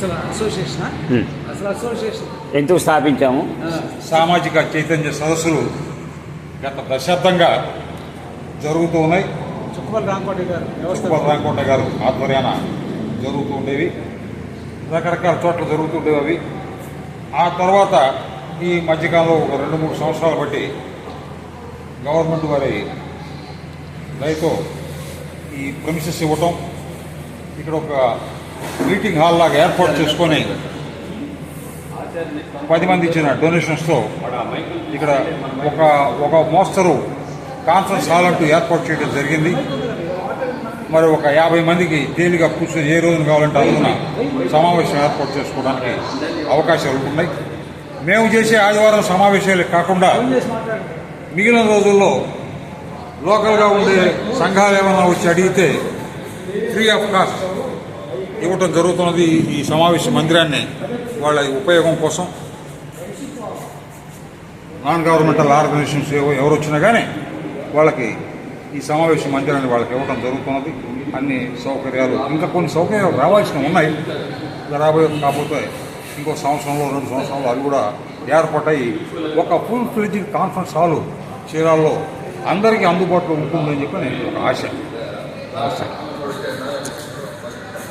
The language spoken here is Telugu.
అసలు అసోసియేషన్ అసలు అసోసియేషన్ ఎందుకు స్థాపించాము? సామాజిక చైతన్య సదస్సులు గత దశాబ్దంగా జరుగుతూ ఉన్నాయి. చుక్కపల్లి రాంకోట గారు ఆధ్వర్యాన జరుగుతూ ఉండేవి. రకరకాల చోట్ల జరుగుతుండేవి అవి. ఆ తర్వాత ఈ మధ్యకాలంలో ఒక 2-3 సంవత్సరాలు బట్టి గవర్నమెంట్ వారి దయతో ఈ ప్రెమిసెస్ ఇవ్వటం, ఇక్కడ ఒక మీటింగ్ హాల్ లాగా ఏర్పాటు చేసుకొని 10 మంది ఇచ్చిన డొనేషన్స్తో ఇక్కడ ఒక మోస్తరు కాన్ఫరెన్స్ హాల్ అంటూ ఏర్పాటు చేయడం జరిగింది. మరి ఒక 50 మందికి తేలిగా కూర్చొని ఏ రోజున కావాలంటే అందున సమావేశం ఏర్పాటు చేసుకోవడానికి అవకాశాలు ఉంటున్నాయి. మేము చేసే ఆదివారం సమావేశాలు కాకుండా మిగిలిన రోజుల్లో లోకల్గా ఉండే సంఘాలు ఏమైనా వచ్చి అడిగితే ఫ్రీ ఆఫ్ కాస్ట్ ఇవ్వటం జరుగుతున్నది. ఈ సమావేశ మందిరాన్ని వాళ్ళ ఉపయోగం కోసం నాన్ గవర్నమెంటల్ ఆర్గనైజేషన్స్ ఎవరు వచ్చినా కానీ వాళ్ళకి ఈ సమావేశ మందిరాన్ని వాళ్ళకి ఇవ్వడం జరుగుతున్నది. అన్ని సౌకర్యాలు, ఇంకా కొన్ని సౌకర్యాలు రావాల్సినవి ఉన్నాయి. కాకపోతే ఇంకో సంవత్సరంలో 2 సంవత్సరాలు అవి కూడా ఏర్పాటయి ఒక ఫుల్ ఫ్లెడ్జ్డ్ కాన్ఫరెన్స్ హాలు చీరాల్లో అందరికీ అందుబాటులో ఉంటుందని చెప్పి నేను ఒక ఆశ.